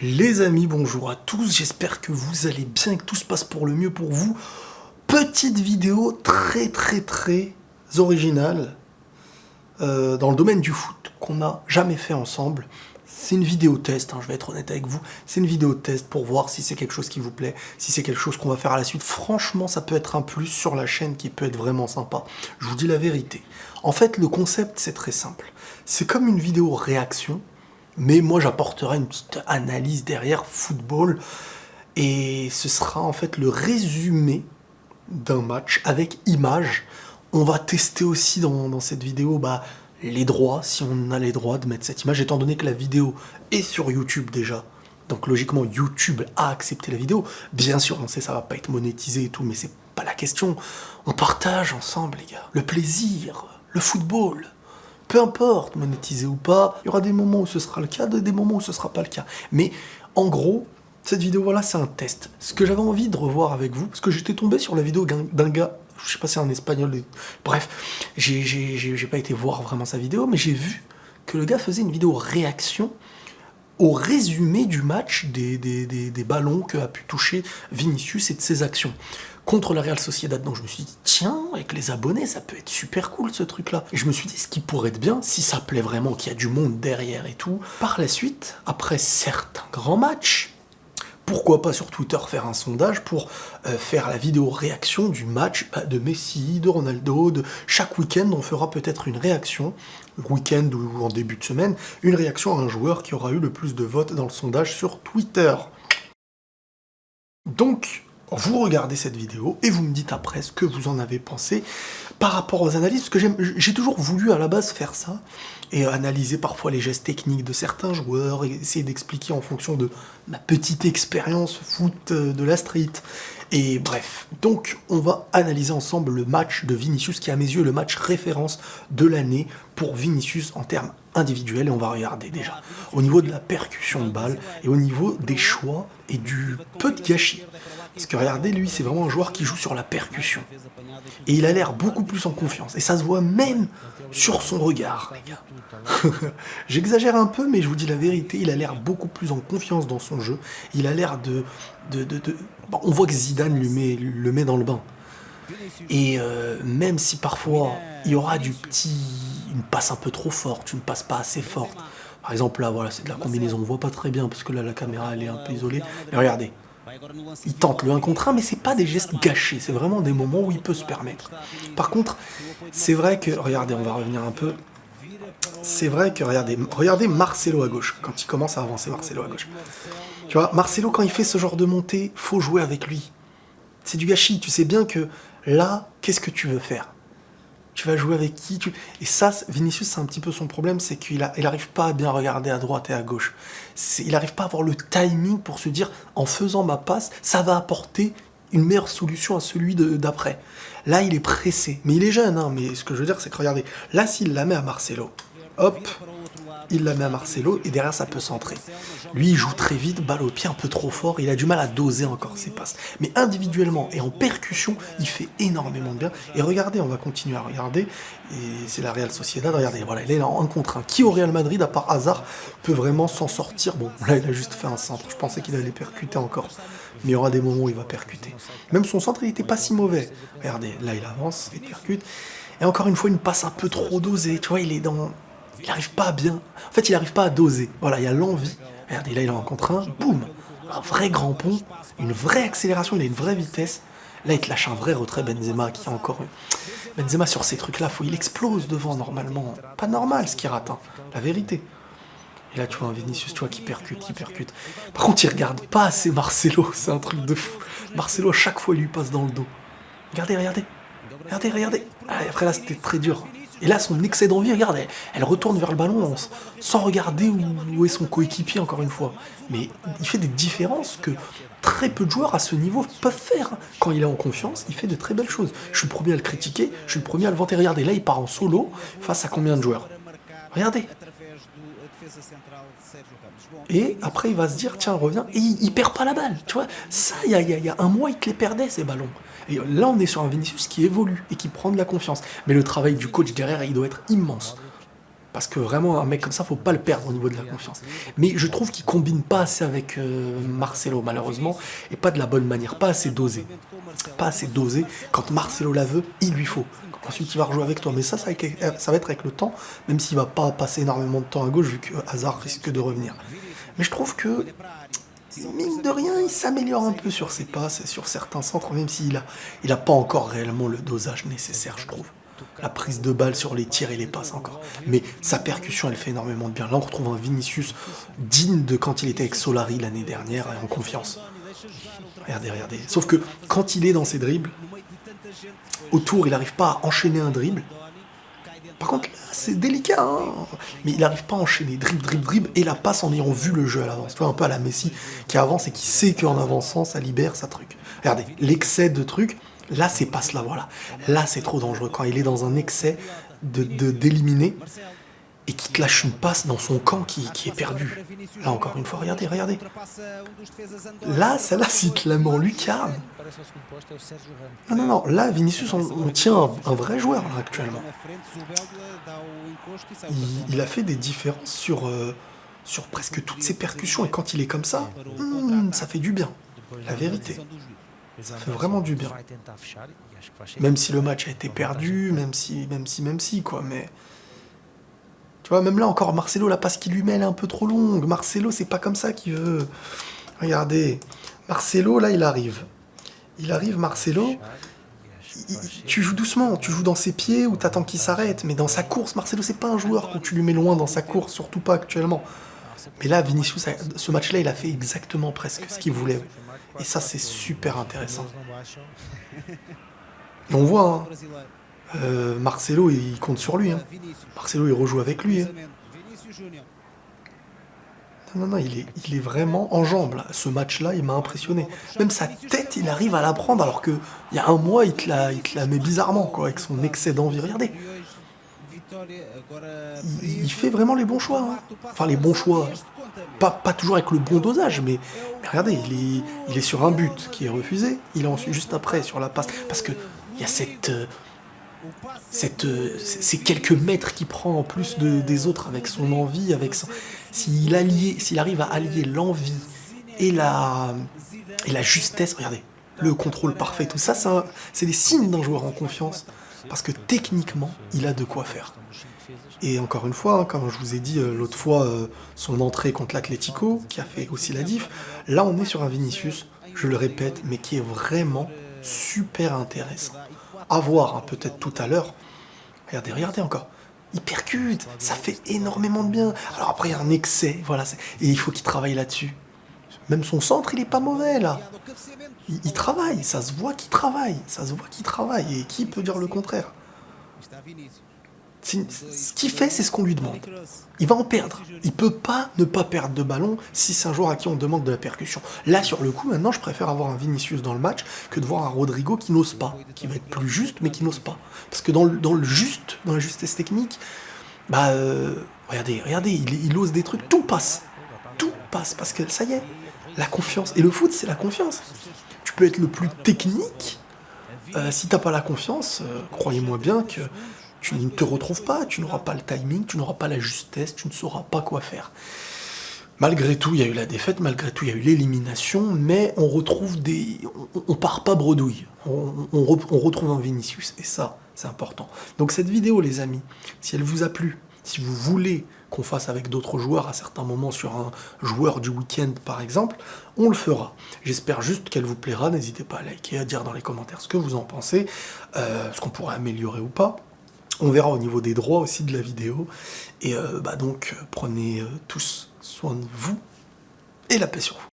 Les amis, bonjour à tous, j'espère que vous allez bien et que tout se passe pour le mieux pour vous. Petite vidéo très originale dans le domaine du foot qu'on n'a jamais fait ensemble. C'est une vidéo test, je vais être honnête avec vous, c'est une vidéo test pour voir si c'est quelque chose qui vous plaît, si c'est quelque chose qu'on va faire à la suite. Franchement, ça peut être un plus sur la chaîne qui peut être vraiment sympa. Je vous dis la vérité. En fait, le concept, c'est très simple. C'est comme une vidéo réaction, mais moi j'apporterai une petite analyse derrière football et ce sera en fait le résumé d'un match avec images. On va tester aussi dans cette vidéo les droits, si on a les droits de mettre cette image, étant donné que la vidéo est sur YouTube déjà. Donc logiquement YouTube a accepté la vidéo. Bien sûr on sait ça va pas être monétisé et tout, mais c'est pas la question. On partage ensemble les gars, le plaisir, le football. Peu importe, monétisé ou pas, il y aura des moments où ce sera le cas, des moments où ce sera pas le cas. Mais en gros, cette vidéo voilà, c'est un test. Ce que j'avais envie de revoir avec vous, parce que j'étais tombé sur la vidéo d'un gars, je sais pas si c'est un espagnol, bref, j'ai pas été voir vraiment sa vidéo, mais j'ai vu que le gars faisait une vidéo réaction au résumé du match des ballons que a pu toucher Vinicius et de ses actions contre la Real Sociedad. Donc je me suis dit, tiens, avec les abonnés, ça peut être super cool ce truc-là. Et je me suis dit, ce qui pourrait être bien, si ça plaît vraiment, qu'il y a du monde derrière et tout, par la suite, après certains grands matchs, pourquoi pas sur Twitter faire un sondage pour faire la vidéo réaction du match de Messi, de Ronaldo, de chaque week-end on fera peut-être une réaction, week-end ou en début de semaine, une réaction à un joueur qui aura eu le plus de votes dans le sondage sur Twitter. Donc, vous regardez cette vidéo et vous me dites après ce que vous en avez pensé par rapport aux analyses, parce que j'ai toujours voulu à la base faire ça, et analyser parfois les gestes techniques de certains joueurs, et essayer d'expliquer en fonction de ma petite expérience foot de la street. Et bref, donc on va analyser ensemble le match de Vinicius, qui est à mes yeux le match référence de l'année pour Vinicius en termes individuels, et on va regarder déjà au niveau de la percussion de balle, et au niveau des choix et du peu de gâchis. Parce que regardez, lui, c'est vraiment un joueur qui joue sur la percussion. Et il a l'air beaucoup plus en confiance. Et ça se voit même sur son regard, les gars. J'exagère un peu, mais je vous dis la vérité, il a l'air beaucoup plus en confiance dans son jeu. Il a l'air de... Bon, on voit que Zidane le met dans le bain. Et même si parfois, il y aura une passe un peu trop forte, une passe pas assez forte. Par exemple, là, voilà, c'est de la combinaison. On voit pas très bien, parce que là, la caméra, elle est un peu isolée. Mais regardez. Il tente le 1 contre 1, mais c'est pas des gestes gâchés, c'est vraiment des moments où il peut se permettre. Par contre, c'est vrai que, regardez, on va revenir un peu, c'est vrai que, regardez Marcelo à gauche, quand il commence à avancer Marcelo à gauche. Tu vois, Marcelo, quand il fait ce genre de montée, faut jouer avec lui. C'est du gâchis, tu sais bien que là, qu'est-ce que tu veux faire? Tu vas jouer avec qui? Et ça, Vinicius, c'est un petit peu son problème, c'est qu'il n'arrive pas à bien regarder à droite et à gauche. Il n'arrive pas à avoir le timing pour se dire, en faisant ma passe, ça va apporter une meilleure solution à celui d'après. Là, il est pressé. Mais il est jeune, mais ce que je veux dire, c'est que regardez, là, s'il la met à Marcelo, hop, il la met à Marcelo, et derrière, ça peut centrer. Lui, il joue très vite, balle au pied un peu trop fort, il a du mal à doser encore ses passes. Mais individuellement et en percussion, il fait énormément de bien. Et regardez, on va continuer à regarder, et c'est la Real Sociedad, regardez, voilà, il est là en 1 contre 1. Qui au Real Madrid, à part Hazard, peut vraiment s'en sortir? Bon, là, il a juste fait un centre, je pensais qu'il allait percuter encore. Mais il y aura des moments où il va percuter. Même son centre, il n'était pas si mauvais. Regardez, là, il avance, il percute. Et encore une fois, une passe un peu trop dosée, tu vois, il n'arrive pas à bien... En fait, il n'arrive pas à doser. Voilà, il y a l'envie. Regardez, là, il est en contre 1. Boum! Un vrai grand pont, une vraie accélération, il a une vraie vitesse. Là, il te lâche un vrai retrait, Benzema, qui a encore... Benzema, sur ces trucs-là, il explose devant, normalement. Pas normal, ce qu'il rate, la vérité. Et là, tu vois un Vinicius, tu vois, qui percute. Par contre, il regarde pas assez Marcelo, c'est un truc de fou. Marcelo, à chaque fois, il lui passe dans le dos. Regardez. Ah, et après, là, c'était très dur. Et là, son excès d'envie, regarde, elle retourne vers le ballon sans regarder où est son coéquipier, encore une fois. Mais il fait des différences que très peu de joueurs à ce niveau peuvent faire. Quand il est en confiance, il fait de très belles choses. Je suis le premier à le critiquer, je suis le premier à le vanter. Regardez, là, il part en solo face à combien de joueurs? Regardez. Et après, il va se dire, tiens, reviens, et il perd pas la balle, tu vois. Ça, il y a un mois, il te les perdait, ces ballons. Et là, on est sur un Vinicius qui évolue et qui prend de la confiance. Mais le travail du coach derrière, il doit être immense. Parce que vraiment, un mec comme ça, faut pas le perdre au niveau de la confiance. Mais je trouve qu'il combine pas assez avec Marcelo, malheureusement, et pas de la bonne manière, pas assez dosé. Pas assez dosé. Quand Marcelo la veut, il lui faut. Ensuite, il va rejouer avec toi. Mais ça va être avec le temps, même s'il va pas passer énormément de temps à gauche, vu que Hazard risque de revenir. Mais je trouve que, mine de rien, il s'améliore un peu sur ses passes et sur certains centres, même s'il a pas encore réellement le dosage nécessaire, je trouve. La prise de balle sur les tirs et les passes encore. Mais sa percussion, elle fait énormément de bien. Là, on retrouve un Vinicius digne de quand il était avec Solari l'année dernière, et en confiance. Regardez, regardez. Sauf que quand il est dans ses dribbles, autour, il n'arrive pas à enchaîner un dribble. Par contre, là, c'est délicat, hein, mais il n'arrive pas à enchaîner dribble, dribble, dribble, et la passe en ayant vu le jeu à l'avance. Tu vois, un peu à la Messi, qui avance et qui sait qu'en avançant, ça libère sa truc. Regardez, l'excès de trucs, là, ces passes-là, voilà. Là, c'est trop dangereux. Quand il est dans un excès d'éliminer, et qui te lâche une passe dans son camp qui est perdu. Là, encore une fois, regardez, regardez. Là, celle-là, s'il te la met en lucarne. Non, non, non, là, Vinicius, on tient un vrai joueur, là, actuellement. Il a fait des différences sur presque toutes ses percussions, et quand il est comme ça, ça fait du bien. La vérité. Ça fait vraiment du bien. Même si le match a été perdu, même si, quoi, mais... Tu vois, même là encore, Marcelo, la passe qu'il lui met, elle est un peu trop longue. Marcelo, c'est pas comme ça qu'il veut. Regardez. Marcelo, là, il arrive. Il arrive, Marcelo. Tu joues doucement, tu joues dans ses pieds ou t'attends qu'il s'arrête. Mais dans sa course, Marcelo, c'est pas un joueur quand tu lui mets loin dans sa course, surtout pas actuellement. Mais là, Vinicius, ce match-là, il a fait exactement presque ce qu'il voulait. Et ça, c'est super intéressant. Et on voit, hein. Marcelo, il compte sur lui. Hein. Marcelo, il rejoue avec lui. Hein. Non, non, non, il est vraiment en jambes. Là. Ce match-là, il m'a impressionné. Même sa tête, il arrive à la prendre, alors qu'il y a un mois, il te la met bizarrement, quoi, avec son excès d'envie. Regardez. Il fait vraiment les bons choix. Hein. Enfin, les bons choix. Pas toujours avec le bon dosage, mais regardez, il est sur un but qui est refusé. Il est ensuite juste après sur la passe. Parce que il y a ces quelques mètres qu'il prend en plus des autres avec son envie, s'il arrive à allier l'envie et la justesse, regardez, le contrôle parfait, tout ça, c'est des signes d'un joueur en confiance, parce que techniquement, il a de quoi faire. Et encore une fois, hein, comme je vous ai dit l'autre fois, son entrée contre l'Atlético, qui a fait aussi la diff, là on est sur un Vinicius, je le répète, mais qui est vraiment super intéressant. À voir, hein, peut-être tout à l'heure. Regardez, regardez encore. Il percute, ça fait énormément de bien. Alors après, il y a un excès, voilà, et il faut qu'il travaille là-dessus. Même son centre, il est pas mauvais, là. Il travaille, ça se voit qu'il travaille, et qui peut dire le contraire? Ce qu'il fait, c'est ce qu'on lui demande. Il va en perdre. Il peut pas ne pas perdre de ballon si c'est un joueur à qui on demande de la percussion. Là, sur le coup, maintenant, je préfère avoir un Vinicius dans le match que de voir un Rodrigo qui n'ose pas, qui va être plus juste, mais qui n'ose pas. Parce que dans le juste, dans la justesse technique, regardez, il ose des trucs, tout passe. Tout passe, parce que ça y est, la confiance. Et le foot, c'est la confiance. Tu peux être le plus technique, si t'as pas la confiance, croyez-moi bien que tu ne te retrouves pas, tu n'auras pas le timing, tu n'auras pas la justesse, tu ne sauras pas quoi faire. Malgré tout, il y a eu la défaite, malgré tout, il y a eu l'élimination, mais on retrouve on part pas bredouille. On retrouve un Vinicius, et ça, c'est important. Donc cette vidéo, les amis, si elle vous a plu, si vous voulez qu'on fasse avec d'autres joueurs à certains moments sur un joueur du week-end, par exemple, on le fera. J'espère juste qu'elle vous plaira. N'hésitez pas à liker, à dire dans les commentaires ce que vous en pensez, ce qu'on pourrait améliorer ou pas. On verra au niveau des droits aussi de la vidéo. Et donc, prenez tous soin de vous et la paix sur vous.